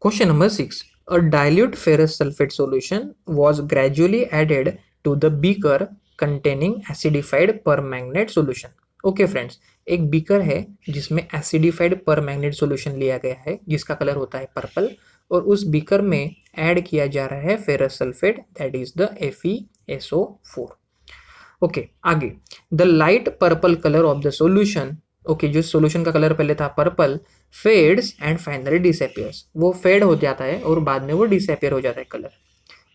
Question number 6. A dilute ferrous sulfate solution was gradually added to the beaker containing acidified permanganate solution. Okay friends, एक beaker है जिसमें acidified permanganate solution लिया गया है जिसका colour होता है पर्पल, और उस बीकर में ऐड किया जा रहा है ferrous sulphate, that is the FeSO4. Okay, आगे the light purple colour of the solution. Okay, जो सॉल्यूशन का कलर पहले था purple, fades and finally disappears. वो फेड हो जाता है और बाद में वो डिसअपियर हो जाता है colour.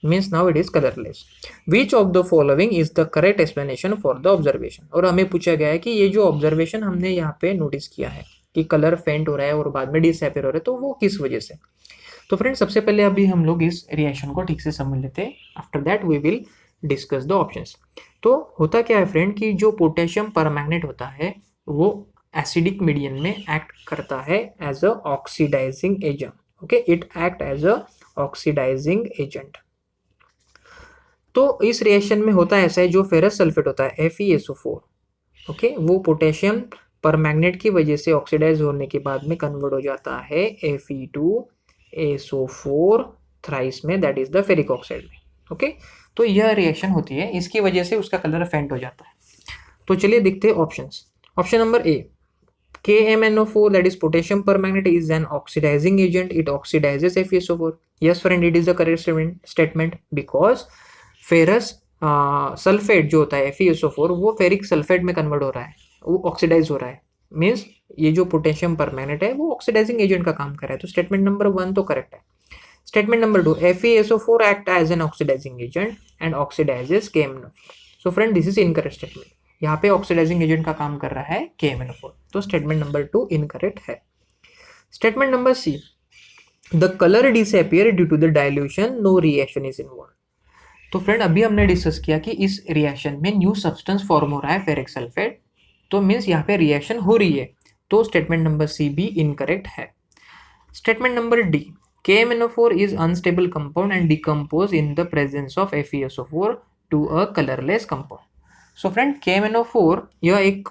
Means now it is colourless. Which of the following is the correct explanation for the observation. और हमें पूछा गया है कि ये जो ऑब्जर्वेशन हमने यहाँ पे नोटिस किया है कि कलर फेंट हो रहा है और बाद में डिसअपियर हो रहा है, तो वो किस वजह से. तो फ्रेंड, सबसे पहले अभी हम लोग इस रिएक्शन को ठीक से समझ लेते हैं. After that we will discuss the options. तो होता क्या है फ्रेंड कि जो पोटेशियम परमैंगनेट होता है वो एसिडिक मीडियम में एक्ट करता है as a oxidising agent. Okay, it act as a oxidising agent. तो इस रिएक्शन में होता है ऐसा है, जो फेरस सल्फेट होता है FeSO4, ओके, वो पोटेशियम परमैंगनेट की वजह से ऑक्सीडाइज होने के बाद में कन्वर्ट हो जाता है Fe2SO4 थ्राइस में, that is the ferric oxide में. ओके, तो यह रिएक्शन होती है, इसकी वजह से उसका कलर फेंट हो जाता है. तो चलिए देखते हैं options. Option number A, KMnO4, that is potassium permanganate, is an oxidizing agent. It oxidizes FeSO4. Yes friend, it is the correct statement because ferrous sulphate जो होता है FeSO4 वो फेरिक सल्फेट में कन्वर्ट हो रहा है, वो ऑक्सीडाइज हो रहा है. मीन्स ये जो पोटेशियम परमैंगनेट है वो ऑक्सीडाइजिंग एजेंट का काम कर रहा है. तो स्टेटमेंट नंबर 1 तो करेक्ट है. Statement number 2, FeSO4 act as an oxidizing agent and oxidizes KMnO4. So friend, this is incorrect statement. यहाँ पे ऑक्सीडाइजिंग एजेंट का काम कर रहा है KMnO4. तो स्टेटमेंट नंबर 2 इनकरेक्ट है. Statement number C, the colour disappear due to the dilution, no reaction is involve. तो फ्रेंड, अभी हमने डिस्कस किया कि इस रिएक्शन में न्यू सब्सटेंस फॉर्म हो रहा है फेरिक सल्फेट, तो मीन्स यहाँ पे रिएक्शन हो रही है. तो स्टेटमेंट नंबर सी भी इनकरेक्ट है. Statement number D, KMnO4 is unstable compound and decompose in the presence of FeSO4 to a colorless compound. So friend, KMnO4 यह एक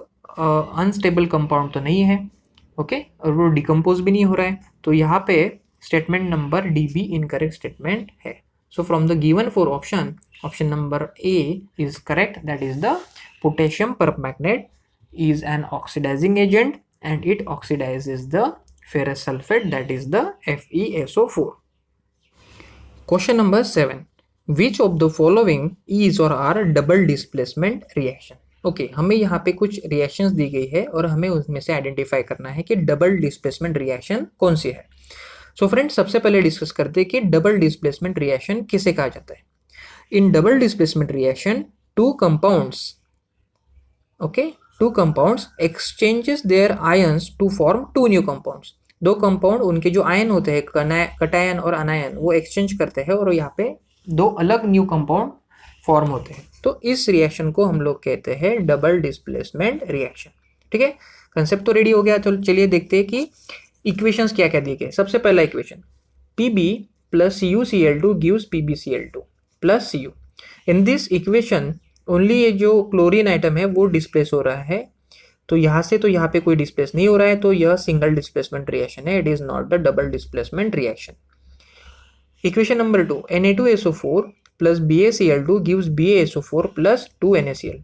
अनस्टेबल कंपाउंड तो नहीं है, ओके, और वो डिकम्पोज भी नहीं हो रहा है. तो यहाँ पे स्टेटमेंट नंबर डी भी इनकरेक्ट स्टेटमेंट है. So from the given four option, option number A is correct, that is the potassium permanganate is an oxidizing agent and it oxidizes the ferrous sulfate, that is the FeSO4. Question number 7. Which of the following is or are double displacement reaction? Okay, हमें यहाँ पे कुछ reactions दी गई है और हमें उसमें से आइडेंटिफाई करना है कि डबल डिस्प्लेसमेंट रिएक्शन कौन सी है. सो फ्रेंड्स, सबसे पहले डिस्कस करते हैं कि डबल डिस्प्लेसमेंट रिएक्शन किसे कहा जाता है. In double displacement reaction two compounds, okay, two compounds exchanges their ions to form two new compounds. दो कंपाउंड उनके जो आयन होते हैं, कटायन और अनायन, वो एक्सचेंज करते हैं और यहाँ पे दो अलग न्यू कंपाउंड फॉर्म होते हैं. तो इस रिएक्शन को हम लोग कहते हैं डबल डिस्प्लेसमेंट रिएक्शन. ठीक है, कंसेप्ट तो रेडी हो गया. तो चलिए देखते हैं कि इक्वेशंस क्या क्या दिए गए. सबसे पहला equation, Pb plus CuCl2 gives PbCl2 plus Cu. In this equation only ये जो क्लोरीन आइटम है वो डिस्प्लेस हो रहा है. तो यहाँ से तो यहाँ पे कोई डिस्प्लेस नहीं हो रहा है, तो यह सिंगल डिस्प्लेसमेंट रिएक्शन है. It is not the double displacement reaction. Equation number 2, Na2SO4 plus BaCl2 gives BaSO4 plus 2NaCl.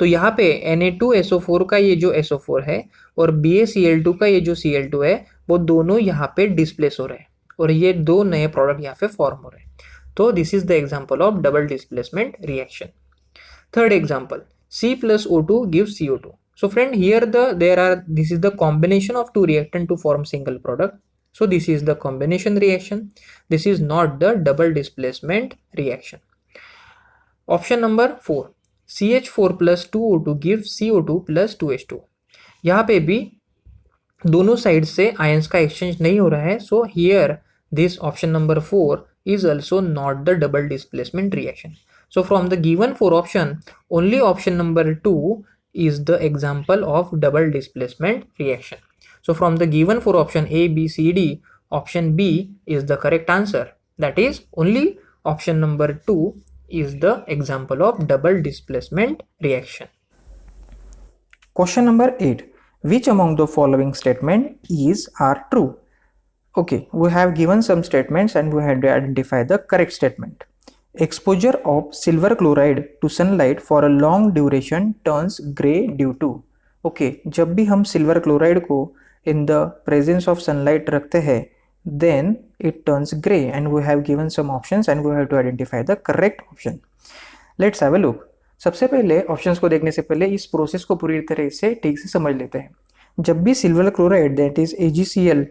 तो यहाँ पे Na2SO4 का ये जो SO4 है और BaCl2 का ये जो Cl2 है, वो दोनों यहाँ पे डिस्प्लेस हो रहे हैं और ये दो नए प्रोडक्ट यहाँ पे फॉर्म हो रहे हैं. तो this is the example of double displacement reaction. Third example, C plus O2 gives CO2. So friend, here this is the combination of two reactant to form single product. So this is the combination reaction. This is not the double displacement reaction. Option number 4, CH4 plus 2O2 gives CO2 plus 2H2. यहाँ पे भी दोनों side से ions का exchange नहीं हो रहा है. So here this option number 4 is also not the double displacement reaction. So from the given four option, only option number 2 is the example of double displacement reaction. So from the given four option A, B, C, D, option B is the correct answer. That is, only option number 2 is the example of double displacement reaction. Question number 8. Which among the following statement is are true? Okay, we have given some statements and we have to identify the correct statement. Exposure of silver chloride to sunlight for a long duration turns gray due to. Okay, जब भी हम silver chloride को in the presence of sunlight रखते हैं then it turns gray and we have given some options and we have to identify the correct option. Let's have a look. सबसे पहले options को देखने से पहले इस प्रोसेस को पूरी तरह से ठीक से समझ लेते हैं. जब भी silver chloride that is AgCl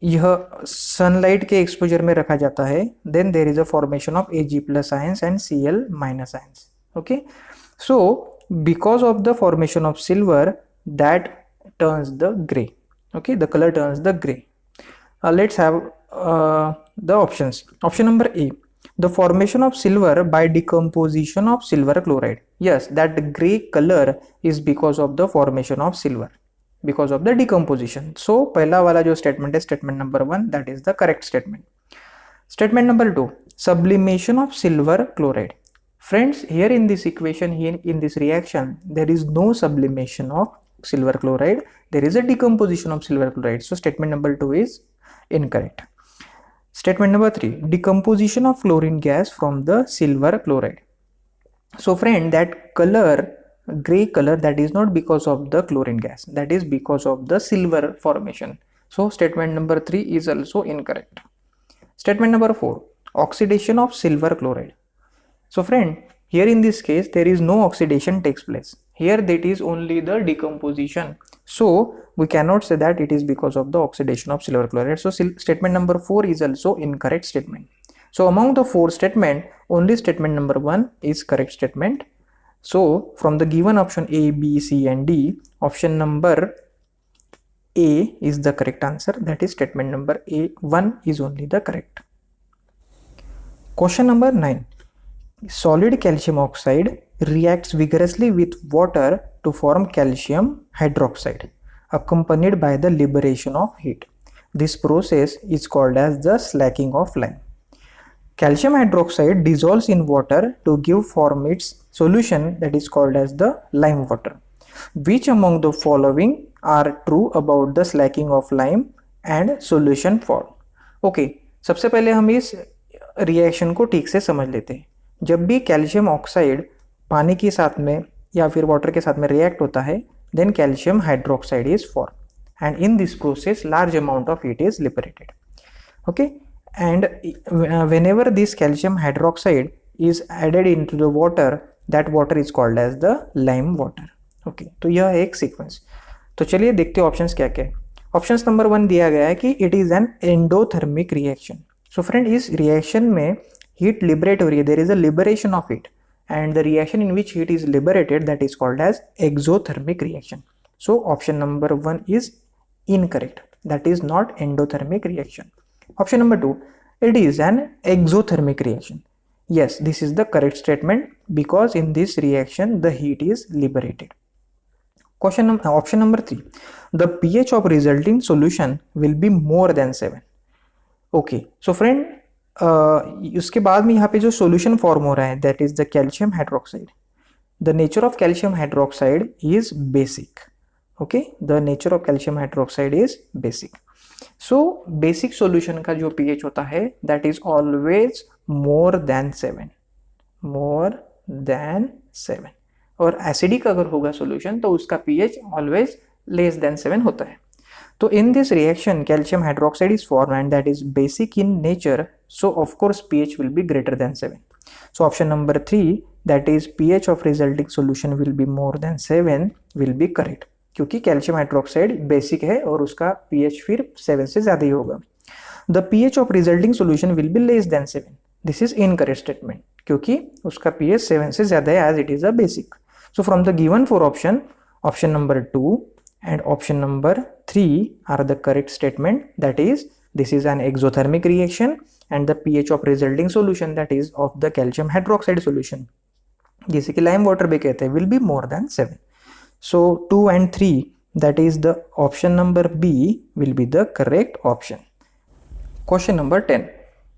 यह सनलाइट के एक्सपोजर में रखा जाता है then there is a formation of Ag+ ions and Cl- ions. Okay, so because of the formation of silver that turns the grey. Okay, the colour turns the grey. Let's have the options. Option number A, the formation of silver by decomposition of silver chloride. Yes, that gray color is because of the formation of silver, because of the decomposition. So पहला वाला जो statement है statement number 1, that is the correct statement. Statement number 2, sublimation of silver chloride. Friends, here in this equation, here in this reaction, there is no sublimation of silver chloride. There is a decomposition of silver chloride. So statement number 2 is incorrect. Statement number 3, decomposition of chlorine gas from the silver chloride. So friend, that color, gray color, that is not because of the chlorine gas, that is because of the silver formation. So statement number 3 is also incorrect. Statement number 4, oxidation of silver chloride. So friend, here in this case there is no oxidation takes place. Here that is only the decomposition. So we cannot say that it is because of the oxidation of silver chloride. So statement number 4 is also incorrect statement. So among the 4 statement, only statement number 1 is correct statement. So from the given option A, B, C and D, option number A is the correct answer. That is statement number A1 is only the correct. Question number 9. Solid calcium oxide reacts vigorously with water to form calcium hydroxide, accompanied by the liberation of heat. This process is called as the slacking of lime. Calcium hydroxide dissolves in water to give form its solution, that is called as the lime water. Which among the following are true about the slacking of lime and solution form? Okay, सबसे पहले हम इस reaction को ठीक से समझ लेते हैं. जब भी कैल्शियम ऑक्साइड पानी के साथ में या फिर वाटर के साथ में रिएक्ट होता है then calcium hydroxide is formed, and in this process large amount of heat is liberated. Okay, and whenever this calcium hydroxide is added into the water, that water is called as the lime water. Okay, तो यह है एक sequence. तो चलिए देखते हैं options क्या क्या है. ऑप्शंस नंबर 1 दिया गया है कि it is an endothermic reaction. So friend, इस रिएक्शन में हीट लिबरेट हो रही है, there is a liberation of heat, and the reaction in which heat is liberated, that is called as exothermic reaction. So option number 1 is incorrect, that is not endothermic reaction. Option number 2, it is an exothermic reaction. Yes, this is the correct statement because in this reaction the heat is liberated. Option number 3, the pH of resulting solution will be more than 7. Okay, so friend, उसके बाद में यहाँ पे जो solution form हो रहा है that is the calcium hydroxide. The nature of calcium hydroxide is basic. Okay, the nature of calcium hydroxide is basic. So basic solution का जो पीएच होता है that is always more than 7, more than 7. और acidic अगर होगा solution तो उसका pH always less than 7 होता है. So in this reaction calcium hydroxide is formed and that is basic in nature, so of course pH will be greater than 7. So option number 3, that is pH of resulting solution will be more than 7 will be correct, क्योंकि calcium hydroxide basic है और उसका pH फिर 7 से ज़्यादा ही होगा. The pH of resulting solution will be less than 7. This is incorrect statement क्योंकि उसका pH 7 से ज़्यादा है as it is a basic. So from the given 4 option, option number 2 and option number 3 are the correct statement, that is this is an exothermic reaction and the pH of resulting solution, that is of the calcium hydroxide solution, जिसे कि lime water भी कहते हैं, will be more than 7. So 2 and 3, that is the option number B will be the correct option. Question number 10,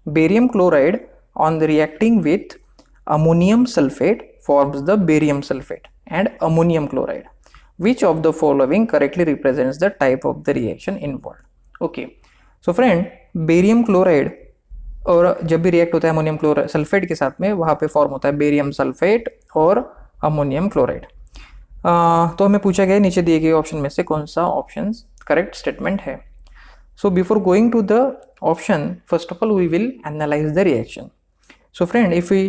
barium chloride on the reacting with ammonium sulfate forms the barium sulfate and ammonium chloride. which of the following correctly represents the type of the reaction involved? Okay, so friend, barium chloride और जब भी react होता है ammonium chloride sulphate के साथ में, वहाँ पे फॉर्म होता है बेरियम सल्फेट और अमोनियम क्लोराइड। तो हमें पूछा गया नीचे दिए गए ऑप्शन में से कौन सा ऑप्शन करेक्ट स्टेटमेंट है। So before going to the option, first of all we will analyse the reaction. So friend, if we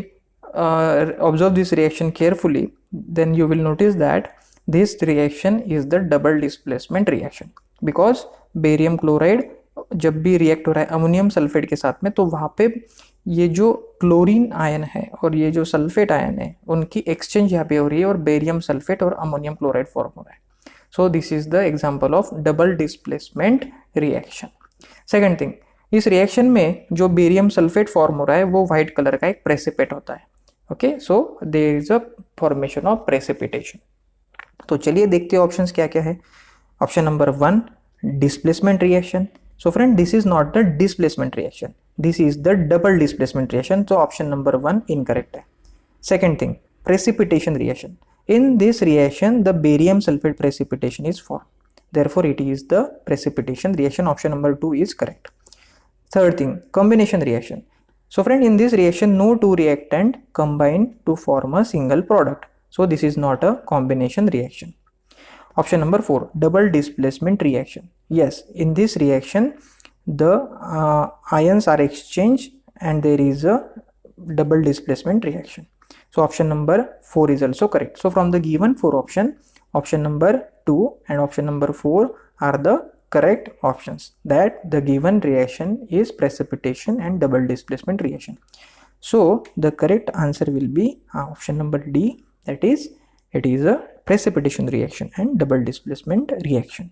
observe this reaction carefully, then you will notice that this reaction is the double displacement reaction, because barium chloride जब भी react हो रहा है ammonium sulphate के साथ में, तो वहाँ पे ये जो क्लोरीन आयन है और ये जो सल्फेट आयन है उनकी एक्सचेंज यहाँ पे हो रही है और बेरियम सल्फेट और अमोनियम क्लोराइड फॉर्म हो रहा है। So this is the example of double displacement reaction. Second thing, इस रिएक्शन में जो बेरियम सल्फेट फॉर्म हो रहा है वो व्हाइट कलर का एक प्रेसिपिट होता है। Okay, so there is a formation of precipitation. तो चलिए देखते हैं ऑप्शंस क्या क्या है। Option number 1, displacement reaction. So friend, this is not the displacement reaction, this is the double displacement reaction. तो ऑप्शन नंबर 1 इनकरेक्ट है। Second thing, precipitation reaction. In this reaction the barium sulphate precipitation is form, therefore it is the precipitation reaction. Option number 2 is correct. Third thing, combination reaction. So friend, in this reaction no two reactant combine to form a single product, so this is not a combination reaction. Option number 4, double displacement reaction. Yes, in this reaction the ions are exchanged and there is a double displacement reaction. So option number 4 is also correct. So from the given 4 option, option number 2 and option number 4 are the correct options, that the given reaction is precipitation and double displacement reaction. So the correct answer will be option number D, that is it is a precipitation reaction and double displacement reaction.